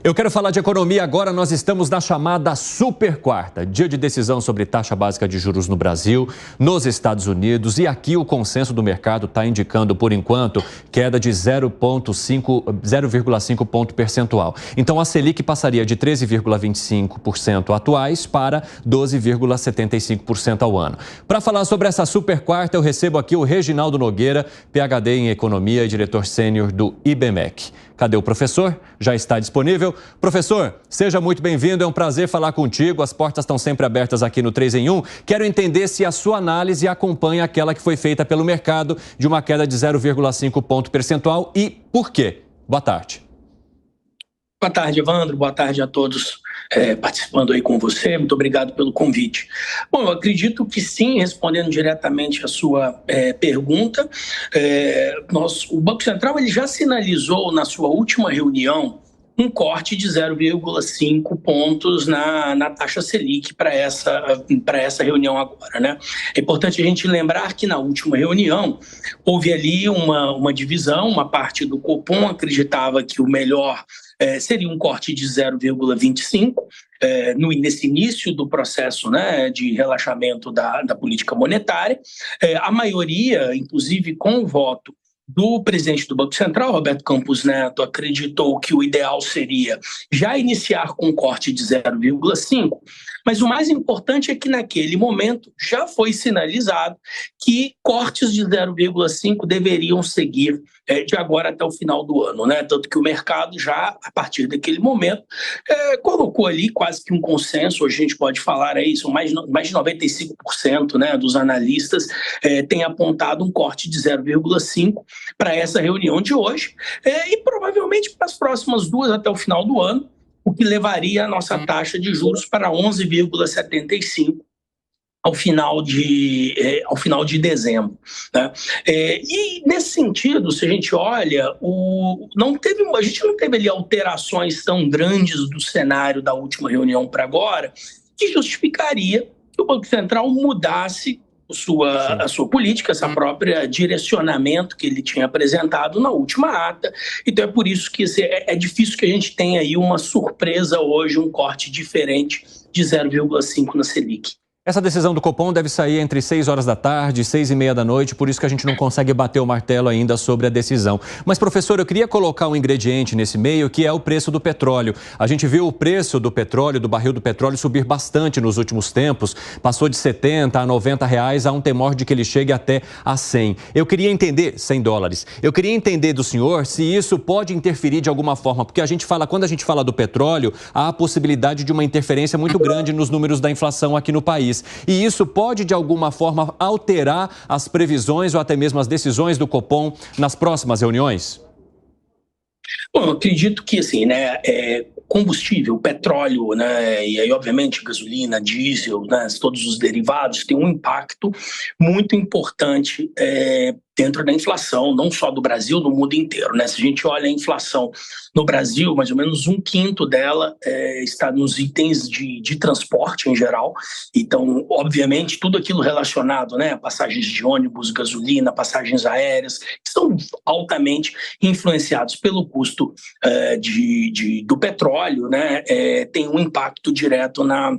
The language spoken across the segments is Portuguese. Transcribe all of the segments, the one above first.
Eu quero falar de economia agora. Nós estamos na chamada super quarta, dia de decisão sobre taxa básica de juros no Brasil, nos Estados Unidos, e aqui o consenso do mercado está indicando, por enquanto, queda de 0,5 ponto percentual. Então a Selic passaria de 13,25% atuais para 12,75% ao ano. Para falar sobre essa super quarta, eu recebo aqui o Reginaldo Nogueira, PhD em economia e diretor sênior do IBMEC. Cadê o professor? Já está disponível. Professor, seja muito bem-vindo, é um prazer falar contigo. As portas estão sempre abertas aqui no 3 em 1. Quero entender se a sua análise acompanha aquela que foi feita pelo mercado de uma queda de 0,5 ponto percentual e por quê? Boa tarde. Boa tarde, Evandro. Boa tarde a todos participando aí com você. Muito obrigado pelo convite. Bom, eu acredito que sim, respondendo diretamente a sua pergunta, o Banco Central ele já sinalizou na sua última reunião um corte de 0,5 pontos na taxa Selic para essa reunião agora, né? É importante a gente lembrar que na última reunião houve ali uma divisão, uma parte do Copom acreditava que o melhor seria um corte de 0,25 nesse início do processo, né, de relaxamento da política monetária. A maioria, inclusive com o voto do presidente do Banco Central, Roberto Campos Neto, acreditou que o ideal seria já iniciar com um corte de 0,5, mas o mais importante é que naquele momento já foi sinalizado que cortes de 0,5 deveriam seguir de agora até o final do ano, né? Tanto que o mercado já, a partir daquele momento, colocou ali quase que um consenso, hoje a gente pode falar aí, são mais de 95%, né, dos analistas têm apontado um corte de 0,5 para essa reunião de hoje e provavelmente para as próximas duas até o final do ano, o que levaria a nossa taxa de juros para 11,75 ao final de dezembro, né? E nesse sentido, se a gente olha, a gente não teve ali alterações tão grandes do cenário da última reunião para agora que justificaria que o Banco Central mudasse a sua política, essa própria direcionamento que ele tinha apresentado na última ata. Então é por isso que é difícil que a gente tenha aí uma surpresa hoje, um corte diferente de 0,5 na Selic. Essa decisão do Copom deve sair entre 6 horas da tarde e 6h30 da noite, por isso que a gente não consegue bater o martelo ainda sobre a decisão. Mas, professor, eu queria colocar um ingrediente nesse meio, que é o preço do petróleo. A gente viu o preço do petróleo, do barril do petróleo, subir bastante nos últimos tempos. Passou de 70 a 90 reais, há um temor de que ele chegue até a 100. Eu queria entender, 100 dólares. Eu queria entender do senhor se isso pode interferir de alguma forma, porque quando a gente fala do petróleo, há a possibilidade de uma interferência muito grande nos números da inflação aqui no país. E isso pode, de alguma forma, alterar as previsões ou até mesmo as decisões do Copom nas próximas reuniões? Bom, eu acredito que, assim, né, combustível, petróleo, né, e aí, obviamente, gasolina, diesel, né, todos os derivados têm um impacto muito importante dentro da inflação, não só do Brasil, no mundo inteiro, né? Se a gente olha a inflação no Brasil, mais ou menos 1/5 dela está nos itens de transporte em geral. Então, obviamente, tudo aquilo relacionado, né, passagens de ônibus, gasolina, passagens aéreas, que são altamente influenciados pelo custo do petróleo, né, tem um impacto direto na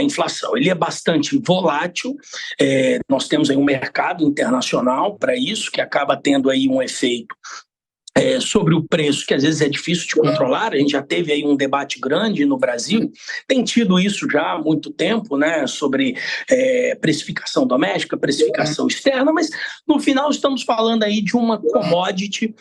inflação. Ele é bastante volátil, nós temos aí um mercado internacional para isso, que acaba tendo aí um efeito sobre o preço, que às vezes é difícil de controlar. A gente já teve aí um debate grande no Brasil, tem tido isso já há muito tempo, né, sobre precificação doméstica, precificação externa, mas no final estamos falando aí de uma commodity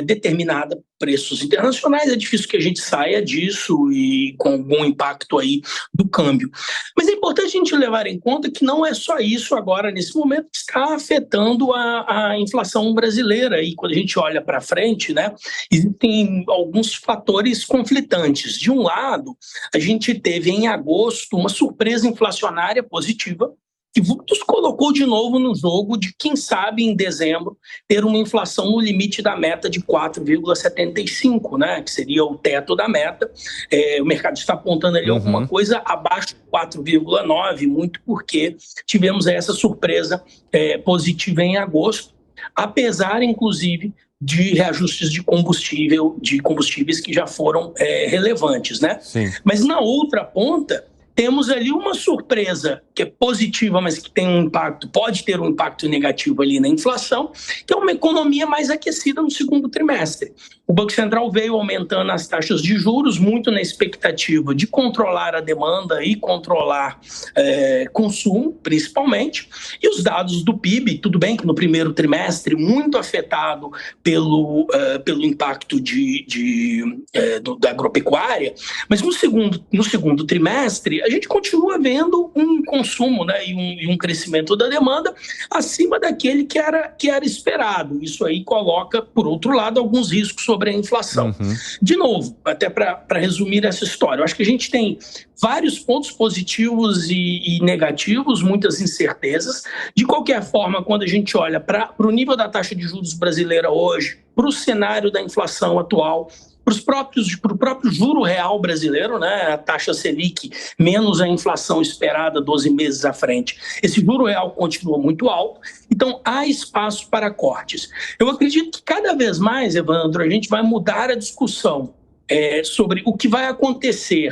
determinada, preços internacionais, é difícil que a gente saia disso e com algum impacto aí do câmbio. Mas é importante a gente levar em conta que não é só isso agora, nesse momento, que está afetando a inflação brasileira. E quando a gente olha para frente, né, existem alguns fatores conflitantes. De um lado, a gente teve em agosto uma surpresa inflacionária positiva, que nos colocou de novo no jogo de, quem sabe, em dezembro, ter uma inflação no limite da meta de 4,75, né, que seria o teto da meta. O mercado está apontando ali alguma coisa abaixo de 4,9, muito porque tivemos essa surpresa positiva em agosto, apesar, inclusive, de reajustes de combustíveis que já foram relevantes, né? Sim. Mas na outra ponta, temos ali uma surpresa que é positiva, mas que tem um impacto, pode ter um impacto negativo ali na inflação, que é uma economia mais aquecida no segundo trimestre. O Banco Central veio aumentando as taxas de juros, muito na expectativa de controlar a demanda e controlar consumo, principalmente. E os dados do PIB, tudo bem que no primeiro trimestre, muito afetado pelo impacto da agropecuária, mas no segundo trimestre, a gente continua vendo um consumo, né, e um crescimento da demanda acima daquele que era esperado. Isso aí coloca, por outro lado, alguns riscos sobre a inflação. De novo, até para resumir essa história, eu acho que a gente tem vários pontos positivos e negativos, muitas incertezas. De qualquer forma, quando a gente olha para o nível da taxa de juros brasileira hoje, para o cenário da inflação atual, para o próprio juro real brasileiro, né, a taxa Selic menos a inflação esperada 12 meses à frente, esse juro real continua muito alto, então há espaço para cortes. Eu acredito que cada vez mais, Evandro, a gente vai mudar a discussão sobre o que vai acontecer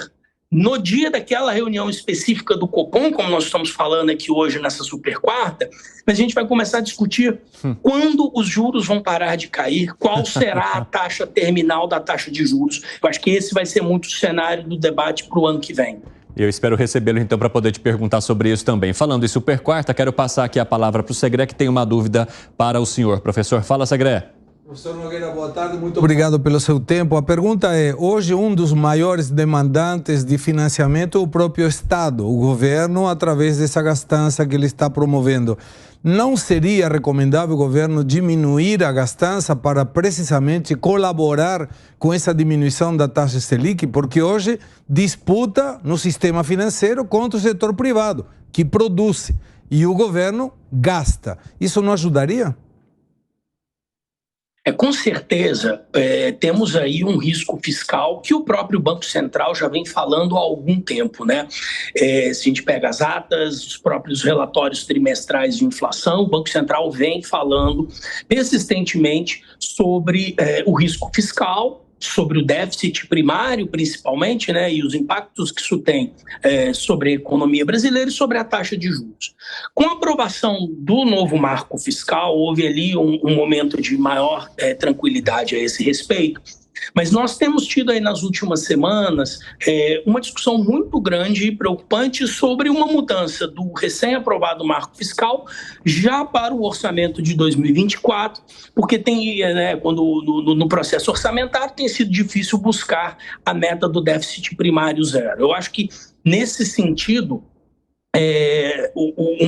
no dia daquela reunião específica do Copom, como nós estamos falando aqui hoje nessa super quarta, mas a gente vai começar a discutir quando os juros vão parar de cair, qual será a taxa terminal da taxa de juros. Eu acho que esse vai ser muito o cenário do debate para o ano que vem. Eu espero recebê-lo, então, para poder te perguntar sobre isso também. Falando em super quarta, quero passar aqui a palavra para o Segré, que tem uma dúvida para o senhor. Professor, fala, Segré. Professor Nogueira, boa tarde, muito obrigado pelo seu tempo. A pergunta é, hoje um dos maiores demandantes de financiamento é o próprio Estado, o governo, através dessa gastança que ele está promovendo. Não seria recomendável o governo diminuir a gastança para precisamente colaborar com essa diminuição da taxa Selic? Porque hoje disputa no sistema financeiro contra o setor privado, que produz, e o governo gasta. Isso não ajudaria? Com certeza, temos aí um risco fiscal que o próprio Banco Central já vem falando há algum tempo, né? Se a gente pega as atas, os próprios relatórios trimestrais de inflação, o Banco Central vem falando persistentemente sobre o risco fiscal, sobre o déficit primário, principalmente, né, e os impactos que isso tem sobre a economia brasileira e sobre a taxa de juros. Com a aprovação do novo marco fiscal, houve ali um momento de maior tranquilidade a esse respeito, mas nós temos tido aí nas últimas semanas uma discussão muito grande e preocupante sobre uma mudança do recém-aprovado marco fiscal já para o orçamento de 2024, porque tem, no processo orçamentário tem sido difícil buscar a meta do déficit primário zero. Eu acho que, nesse sentido,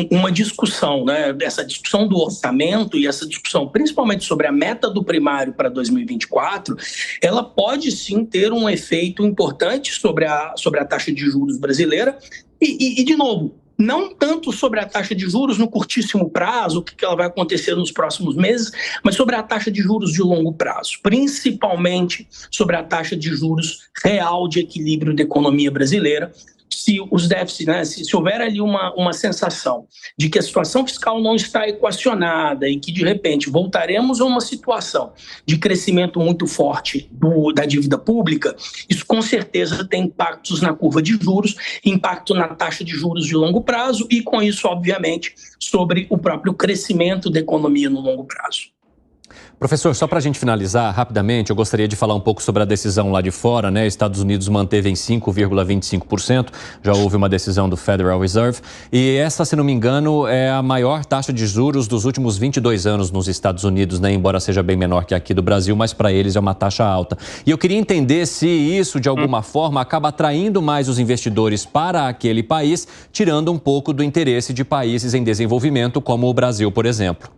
uma discussão, né, essa discussão do orçamento e essa discussão principalmente sobre a meta do primário para 2024, ela pode sim ter um efeito importante sobre a taxa de juros brasileira e de novo, não tanto sobre a taxa de juros no curtíssimo prazo, o que ela vai acontecer nos próximos meses, mas sobre a taxa de juros de longo prazo, principalmente sobre a taxa de juros real de equilíbrio da economia brasileira. Se os déficits, né, se houver ali uma sensação de que a situação fiscal não está equacionada e que, de repente, voltaremos a uma situação de crescimento muito forte da dívida pública, isso com certeza tem impactos na curva de juros, impacto na taxa de juros de longo prazo e, com isso, obviamente, sobre o próprio crescimento da economia no longo prazo. Professor, só para a gente finalizar rapidamente, eu gostaria de falar um pouco sobre a decisão lá de fora, né? Estados Unidos manteve em 5,25%, já houve uma decisão do Federal Reserve, e essa, se não me engano, é a maior taxa de juros dos últimos 22 anos nos Estados Unidos, né? Embora seja bem menor que aqui do Brasil, mas para eles é uma taxa alta. E eu queria entender se isso, de alguma forma, acaba atraindo mais os investidores para aquele país, tirando um pouco do interesse de países em desenvolvimento, como o Brasil, por exemplo.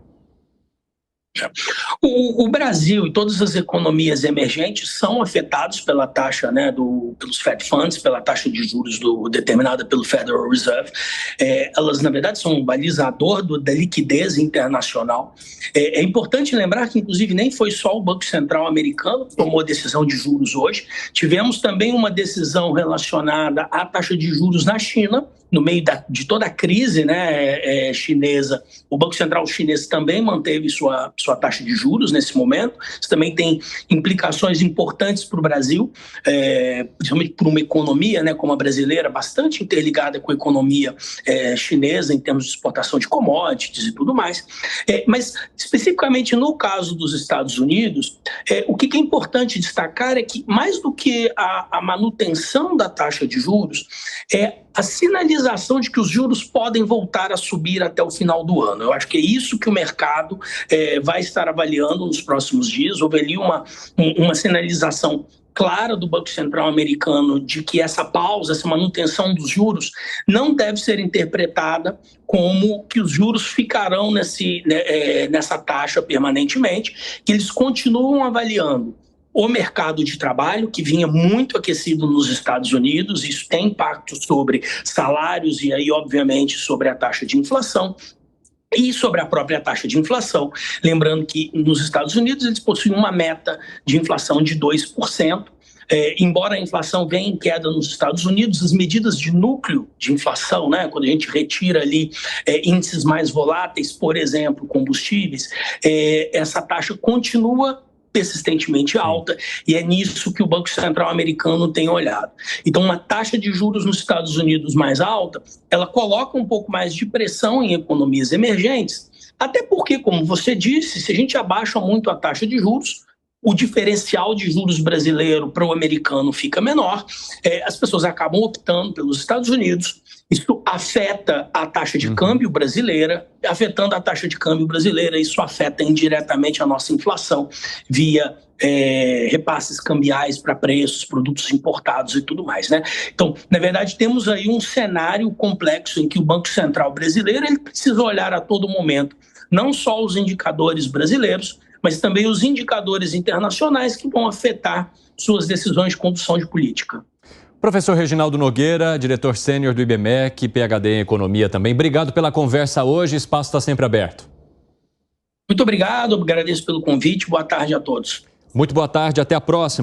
O Brasil e todas as economias emergentes são afetados pela taxa, né, pelos Fed Funds, pela taxa de juros determinada pelo Federal Reserve. Elas, na verdade, são um balizador da liquidez internacional. É importante lembrar que, inclusive, nem foi só o Banco Central americano que tomou a decisão de juros hoje. Tivemos também uma decisão relacionada à taxa de juros na China, no meio de toda a crise, né, chinesa, o Banco Central chinês também manteve sua taxa de juros nesse momento. Isso também tem implicações importantes para o Brasil, principalmente por uma economia, né, como a brasileira, bastante interligada com a economia chinesa em termos de exportação de commodities e tudo mais. Mas, especificamente no caso dos Estados Unidos, o que é importante destacar é que, mais do que a manutenção da taxa de juros, a sinalização de que os juros podem voltar a subir até o final do ano. Eu acho que é isso que o mercado vai estar avaliando nos próximos dias. Houve ali uma sinalização clara do Banco Central americano de que essa pausa, essa manutenção dos juros não deve ser interpretada como que os juros ficarão nessa taxa permanentemente, que eles continuam avaliando o mercado de trabalho, que vinha muito aquecido nos Estados Unidos. Isso tem impacto sobre salários e aí, obviamente, sobre a taxa de inflação e sobre a própria taxa de inflação. Lembrando que nos Estados Unidos eles possuem uma meta de inflação de 2%. Embora a inflação venha em queda nos Estados Unidos, as medidas de núcleo de inflação, né, quando a gente retira ali índices mais voláteis, por exemplo, combustíveis, essa taxa continua persistentemente alta, e é nisso que o Banco Central americano tem olhado. Então, uma taxa de juros nos Estados Unidos mais alta, ela coloca um pouco mais de pressão em economias emergentes, até porque, como você disse, se a gente abaixa muito a taxa de juros, o diferencial de juros brasileiro para o americano fica menor, as pessoas acabam optando pelos Estados Unidos. Isso afeta a taxa de câmbio brasileira, afetando a taxa de câmbio brasileira, isso afeta indiretamente a nossa inflação via repasses cambiais para preços, produtos importados e tudo mais, né? Então, na verdade, temos aí um cenário complexo em que o Banco Central brasileiro ele precisa olhar a todo momento, não só os indicadores brasileiros, mas também os indicadores internacionais que vão afetar suas decisões de condução de política. Professor Reginaldo Nogueira, diretor sênior do IBMEC, PhD em Economia também. Obrigado pela conversa hoje, o espaço está sempre aberto. Muito obrigado, agradeço pelo convite, boa tarde a todos. Muito boa tarde, até a próxima.